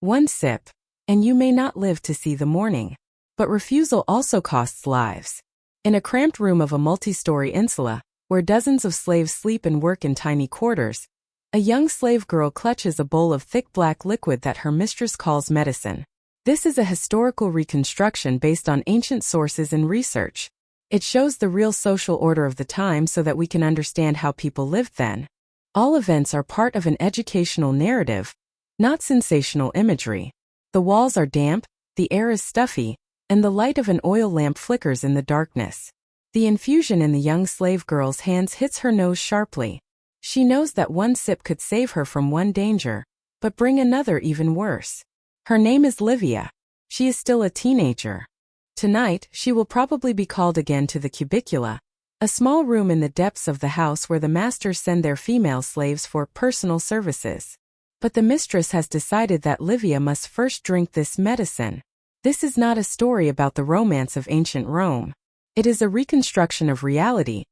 One sip, and you may not live to see the morning. But refusal also costs lives. In a cramped room of a multi-story insula, where dozens of slaves sleep and work in tiny quarters, a young slave girl clutches a bowl of thick black liquid that her mistress calls medicine. This is a historical reconstruction based on ancient sources and research. It shows the real social order of the time so that we can understand how people lived then. All events are part of an educational narrative, not sensational imagery. The walls are damp, the air is stuffy, and the light of an oil lamp flickers in the darkness. The infusion in the young slave girl's hands hits her nose sharply. She knows that one sip could save her from one danger, but bring another even worse. Her name is Livia. She is still a teenager. Tonight, she will probably be called again to the cubicula, a small room in the depths of the house where the masters send their female slaves for personal services. But the mistress has decided that Livia must first drink this medicine. This is not a story about the romance of ancient Rome. It is a reconstruction of reality,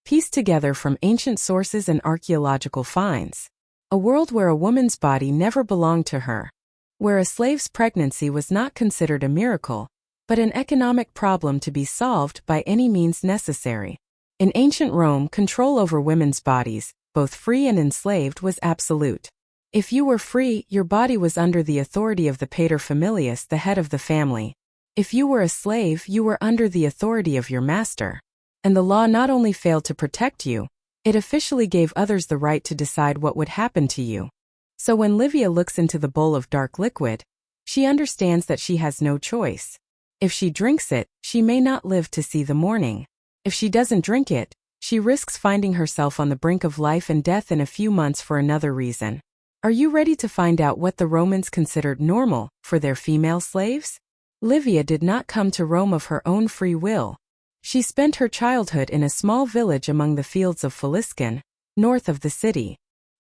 pieced together from ancient sources and archaeological finds. A world where a woman's body never belonged to her. Where a slave's pregnancy was not considered a miracle, but an economic problem to be solved by any means necessary. In ancient Rome, control over women's bodies, both free and enslaved, was absolute. If you were free, your body was under the authority of the paterfamilias, the head of the family. If you were a slave, you were under the authority of your master. And the law not only failed to protect you, it officially gave others the right to decide what would happen to you. So when Livia looks into the bowl of dark liquid, she understands that she has no choice. If she drinks it, she may not live to see the morning. If she doesn't drink it, she risks finding herself on the brink of life and death in a few months for another reason. Are you ready to find out what the Romans considered normal for their female slaves? Livia did not come to Rome of her own free will. She spent her childhood in a small village among the fields of Faliscan, north of the city.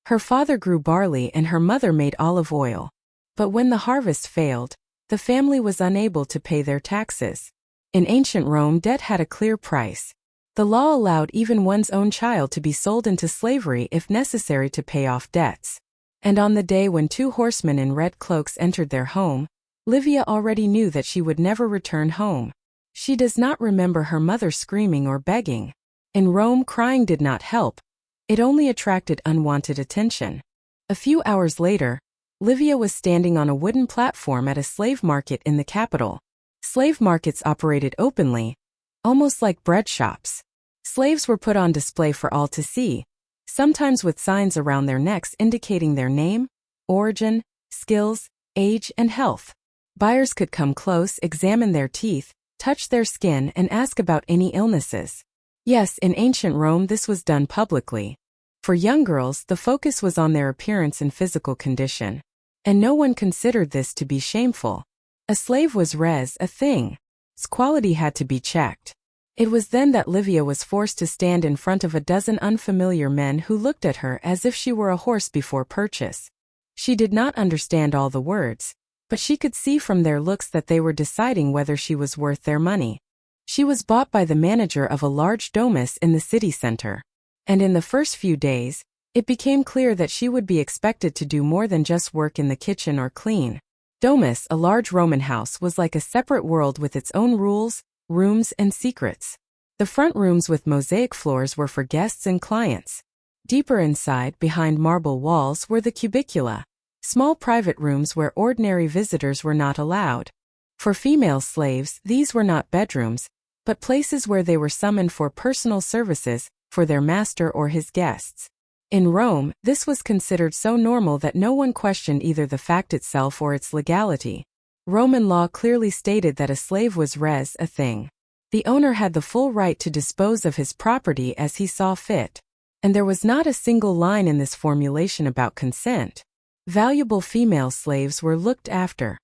Her father grew barley and her mother made olive oil. But when the harvest failed, the family was unable to pay their taxes. In ancient Rome, debt had a clear price. The law allowed even one's own child to be sold into slavery if necessary to pay off debts. And on the day when two horsemen in red cloaks entered their home, Livia already knew that she would never return home. She does not remember her mother screaming or begging. In Rome, crying did not help. It only attracted unwanted attention. A few hours later, Livia was standing on a wooden platform at a slave market in the capital. Slave markets operated openly, almost like bread shops. Slaves were put on display for all to see, sometimes with signs around their necks indicating their name, origin, skills, age, and health. Buyers could come close, examine their teeth, touch their skin, and ask about any illnesses. Yes, in ancient Rome this was done publicly. For young girls, the focus was on their appearance and physical condition. And no one considered this to be shameful. A slave was a thing. Its quality had to be checked. It was then that Livia was forced to stand in front of a dozen unfamiliar men who looked at her as if she were a horse before purchase. She did not understand all the words, but she could see from their looks that they were deciding whether she was worth their money. She was bought by the manager of a large domus in the city center. And in the first few days, it became clear that she would be expected to do more than just work in the kitchen or clean. Domus, a large Roman house, was like a separate world with its own rules, rooms, and secrets. The front rooms with mosaic floors were for guests and clients. Deeper inside, behind marble walls, were the cubicula, small private rooms where ordinary visitors were not allowed. For female slaves, these were not bedrooms, but places where they were summoned for personal services, for their master or his guests. In Rome, this was considered so normal that no one questioned either the fact itself or its legality. Roman law clearly stated that a slave was a thing. The owner had the full right to dispose of his property as he saw fit. And there was not a single line in this formulation about consent. Valuable female slaves were looked after,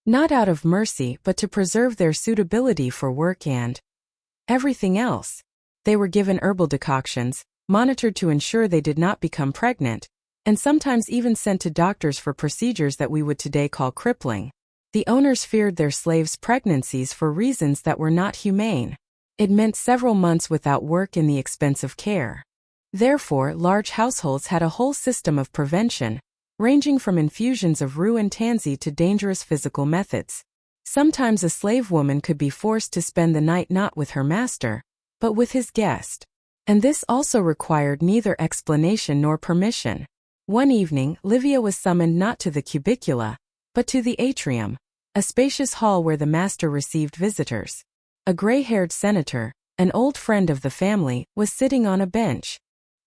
not out of mercy but to preserve their suitability for work and everything else. They were given herbal decoctions, monitored to ensure they did not become pregnant, and sometimes even sent to doctors for procedures that we would today call crippling. The owners feared their slaves' pregnancies for reasons that were not humane. It meant several months without work and the expense of care. Therefore, large households had a whole system of prevention, ranging from infusions of rue and tansy to dangerous physical methods. Sometimes a slave woman could be forced to spend the night not with her master, but with his guest. And this also required neither explanation nor permission. One evening, Livia was summoned not to the cubicula, but to the atrium, a spacious hall where the master received visitors. A gray-haired senator, an old friend of the family, was sitting on a bench.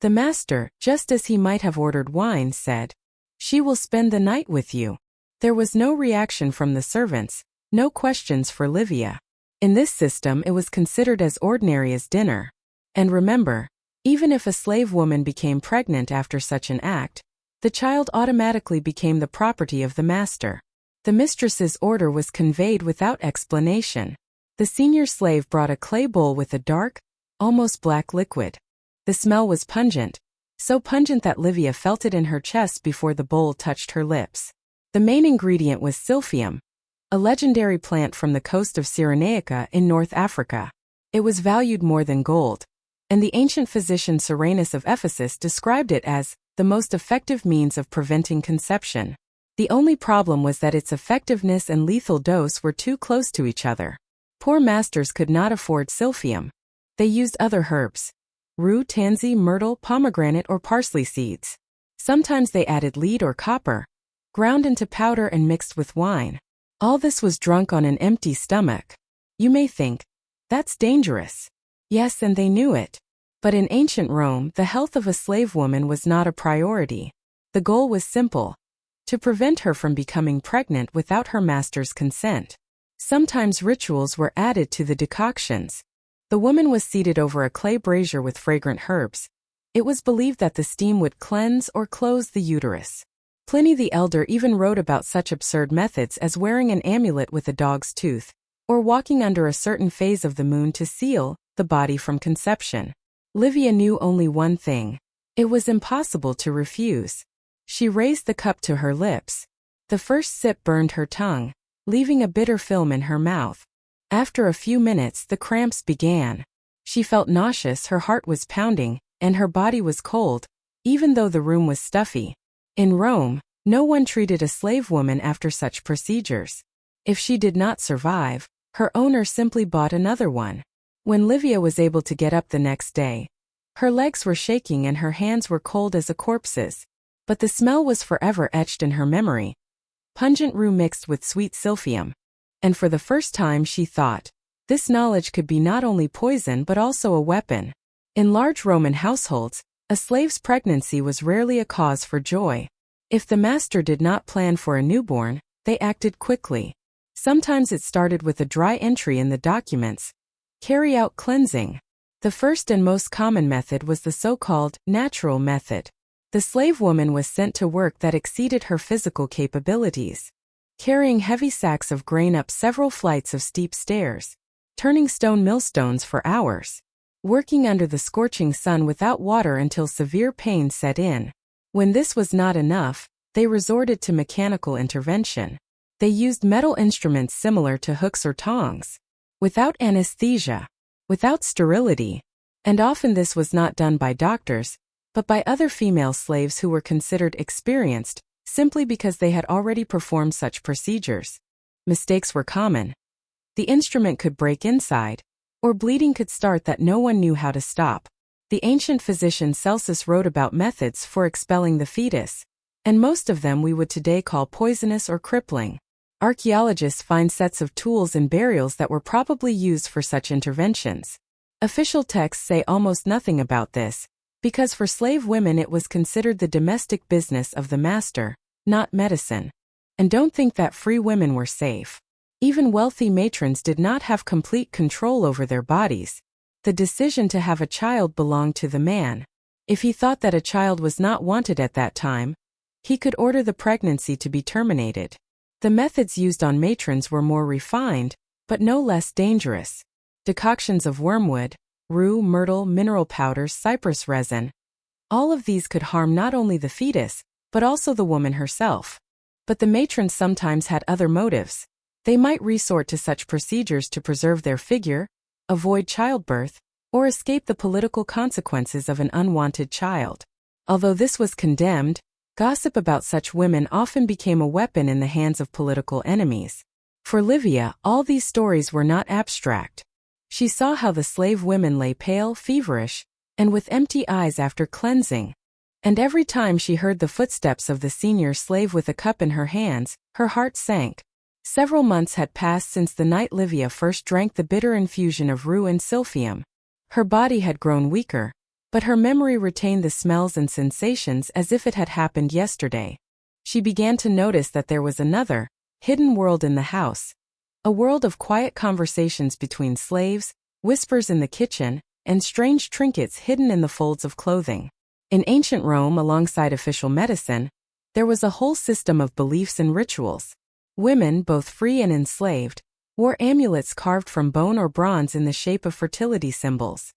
The master, just as he might have ordered wine, said, "She will spend the night with you." There was no reaction from the servants, no questions for Livia. In this system it was considered as ordinary as dinner. And remember, even if a slave woman became pregnant after such an act, the child automatically became the property of the master. The mistress's order was conveyed without explanation. The senior slave brought a clay bowl with a dark, almost black liquid. The smell was pungent, so pungent that Livia felt it in her chest before the bowl touched her lips. The main ingredient was silphium, a legendary plant from the coast of Cyrenaica in North Africa. It was valued more than gold, and the ancient physician Cyrenus of Ephesus described it as the most effective means of preventing conception. The only problem was that its effectiveness and lethal dose were too close to each other. Poor masters could not afford silphium. They used other herbs: rue, tansy, myrtle, pomegranate, or parsley seeds. Sometimes they added lead or copper, ground into powder and mixed with wine. All this was drunk on an empty stomach. You may think, that's dangerous. Yes, and they knew it. But in ancient Rome, the health of a slave woman was not a priority. The goal was simple: to prevent her from becoming pregnant without her master's consent. Sometimes rituals were added to the decoctions. The woman was seated over a clay brazier with fragrant herbs. It was believed that the steam would cleanse or close the uterus. Pliny the Elder even wrote about such absurd methods as wearing an amulet with a dog's tooth, or walking under a certain phase of the moon to seal the body from conception. Livia knew only one thing: it was impossible to refuse. She raised the cup to her lips. The first sip burned her tongue, leaving a bitter film in her mouth. After a few minutes, the cramps began. She felt nauseous, her heart was pounding, and her body was cold, even though the room was stuffy. In Rome, no one treated a slave woman after such procedures. If she did not survive, her owner simply bought another one. When Livia was able to get up the next day, her legs were shaking and her hands were cold as a corpse's. But the smell was forever etched in her memory: pungent rue mixed with sweet silphium. And for the first time she thought, this knowledge could be not only poison but also a weapon. In large Roman households, a slave's pregnancy was rarely a cause for joy. If the master did not plan for a newborn, they acted quickly. Sometimes it started with a dry entry in the documents: carry out cleansing. The first and most common method was the so-called natural method. The slave woman was sent to work that exceeded her physical capabilities, carrying heavy sacks of grain up several flights of steep stairs, turning stone millstones for hours, working under the scorching sun without water until severe pain set in. When this was not enough, they resorted to mechanical intervention. They used metal instruments similar to hooks or tongs, without anesthesia, without sterility, and often this was not done by doctors, but by other female slaves who were considered experienced, simply because they had already performed such procedures. Mistakes were common. The instrument could break inside, or bleeding could start that no one knew how to stop. The ancient physician Celsus wrote about methods for expelling the fetus, and most of them we would today call poisonous or crippling. Archaeologists find sets of tools in burials that were probably used for such interventions. Official texts say almost nothing about this, because for slave women it was considered the domestic business of the master, not medicine. And don't think that free women were safe. Even wealthy matrons did not have complete control over their bodies. The decision to have a child belonged to the man. If he thought that a child was not wanted at that time, he could order the pregnancy to be terminated. The methods used on matrons were more refined, but no less dangerous. Decoctions of wormwood, rue, myrtle, mineral powders, cypress resin. All of these could harm not only the fetus, but also the woman herself. But the matrons sometimes had other motives. They might resort to such procedures to preserve their figure, avoid childbirth, or escape the political consequences of an unwanted child. Although this was condemned, Gossip about such women often became a weapon in the hands of political enemies. For Livia, all these stories were not abstract. She saw how the slave women lay pale, feverish, and with empty eyes after cleansing. And every time she heard the footsteps of the senior slave with a cup in her hands, her heart sank. Several months had passed since the night Livia first drank the bitter infusion of rue and silphium. Her body had grown weaker, but her memory retained the smells and sensations as if it had happened yesterday. She began to notice that there was another, hidden world in the house. A world of quiet conversations between slaves, whispers in the kitchen, and strange trinkets hidden in the folds of clothing. In ancient Rome, alongside official medicine, there was a whole system of beliefs and rituals. Women, both free and enslaved, wore amulets carved from bone or bronze in the shape of fertility symbols.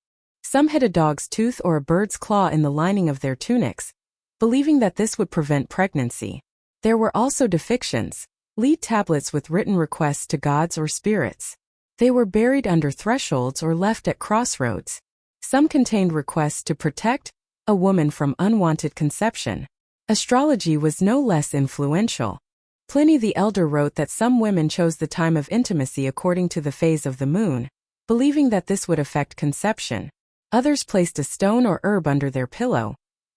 Some hid a dog's tooth or a bird's claw in the lining of their tunics, believing that this would prevent pregnancy. There were also depictions, lead tablets with written requests to gods or spirits. They were buried under thresholds or left at crossroads. Some contained requests to protect a woman from unwanted conception. Astrology was no less influential. Pliny the Elder wrote that some women chose the time of intimacy according to the phase of the moon, believing that this would affect conception. Others placed a stone or herb under their pillow,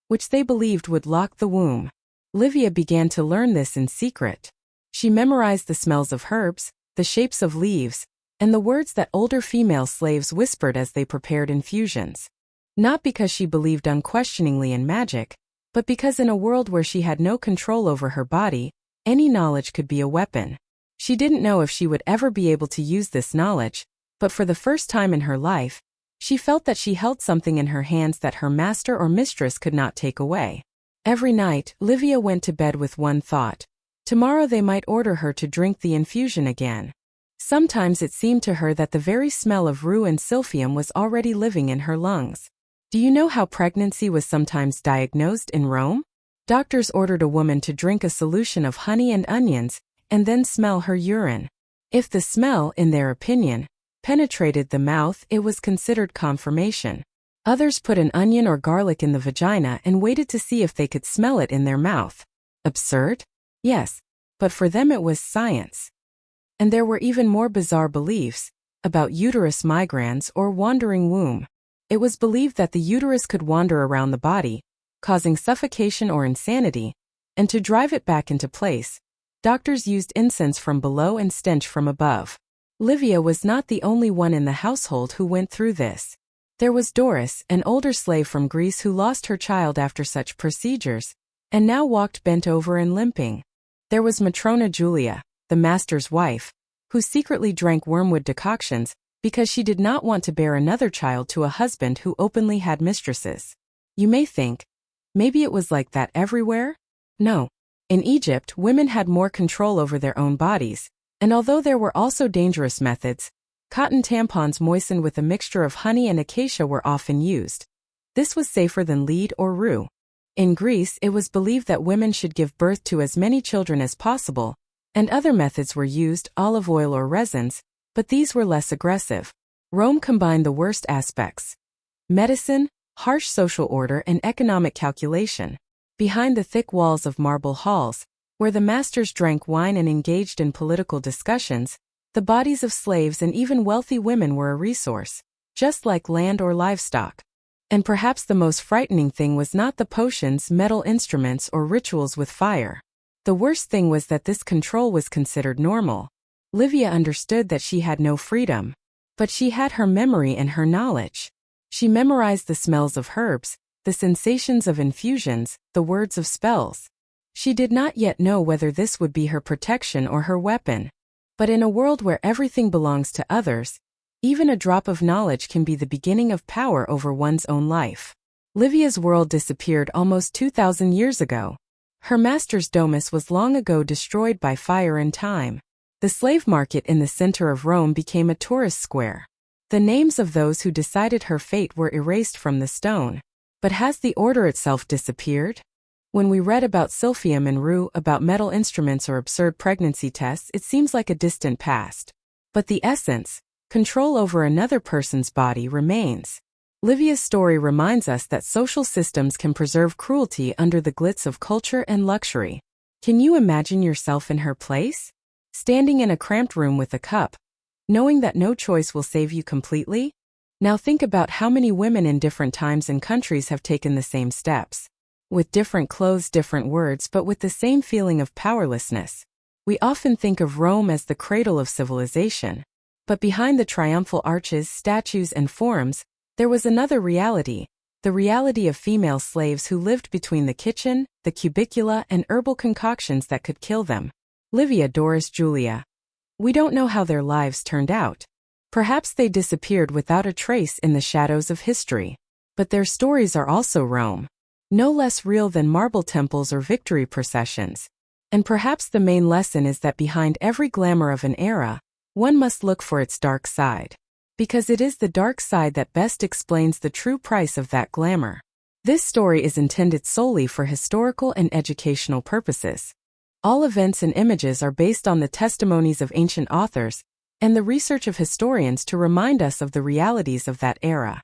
which they believed would lock the womb. Livia began to learn this in secret. She memorized the smells of herbs, the shapes of leaves, and the words that older female slaves whispered as they prepared infusions. Not because she believed unquestioningly in magic, but because in a world where she had no control over her body, any knowledge could be a weapon. She didn't know if she would ever be able to use this knowledge, but for the first time in her life, she felt that she held something in her hands that her master or mistress could not take away. Every night, Livia went to bed with one thought. Tomorrow they might order her to drink the infusion again. Sometimes it seemed to her that the very smell of rue and silphium was already living in her lungs. Do you know how pregnancy was sometimes diagnosed in Rome? Doctors ordered a woman to drink a solution of honey and onions, and then smell her urine. If the smell, in their opinion, penetrated the mouth, it was considered confirmation. Others put an onion or garlic in the vagina and waited to see if they could smell it in their mouth. Absurd? Yes, but for them it was science. And there were even more bizarre beliefs about uterus migrans or wandering womb. It was believed that the uterus could wander around the body, causing suffocation or insanity, and to drive it back into place, doctors used incense from below and stench from above. Livia was not the only one in the household who went through this. There was Doris, an older slave from Greece who lost her child after such procedures, and now walked bent over and limping. There was Matrona Julia, the master's wife, who secretly drank wormwood decoctions because she did not want to bear another child to a husband who openly had mistresses. You may think, maybe it was like that everywhere? No. In Egypt, women had more control over their own bodies, and although there were also dangerous methods, cotton tampons moistened with a mixture of honey and acacia were often used. This was safer than lead or rue. In Greece, it was believed that women should give birth to as many children as possible, and other methods were used, olive oil or resins, but these were less aggressive. Rome combined the worst aspects: medicine, harsh social order, and economic calculation. Behind the thick walls of marble halls, where the masters drank wine and engaged in political discussions, the bodies of slaves and even wealthy women were a resource, just like land or livestock. And perhaps the most frightening thing was not the potions, metal instruments, or rituals with fire. The worst thing was that this control was considered normal. Livia understood that she had no freedom, but she had her memory and her knowledge. She memorized the smells of herbs, the sensations of infusions, the words of spells. She did not yet know whether this would be her protection or her weapon. But in a world where everything belongs to others, even a drop of knowledge can be the beginning of power over one's own life. Livia's world disappeared almost 2,000 years ago. Her master's domus was long ago destroyed by fire and time. The slave market in the center of Rome became a tourist square. The names of those who decided her fate were erased from the stone. But has the order itself disappeared? When we read about silphium and rue, about metal instruments or absurd pregnancy tests, it seems like a distant past. But the essence, control over another person's body, remains. Livia's story reminds us that social systems can preserve cruelty under the glitz of culture and luxury. Can you imagine yourself in her place? Standing in a cramped room with a cup, knowing that no choice will save you completely? Now think about how many women in different times and countries have taken the same steps. With different clothes, different words, but with the same feeling of powerlessness. We often think of Rome as the cradle of civilization. But behind the triumphal arches, statues, and forums, there was another reality, the reality of female slaves who lived between the kitchen, the cubicula, and herbal concoctions that could kill them. Livia, Doris, Julia. We don't know how their lives turned out. Perhaps they disappeared without a trace in the shadows of history. But their stories are also Rome. No less real than marble temples or victory processions. And perhaps the main lesson is that behind every glamour of an era, one must look for its dark side. Because it is the dark side that best explains the true price of that glamour. This story is intended solely for historical and educational purposes. All events and images are based on the testimonies of ancient authors and the research of historians to remind us of the realities of that era.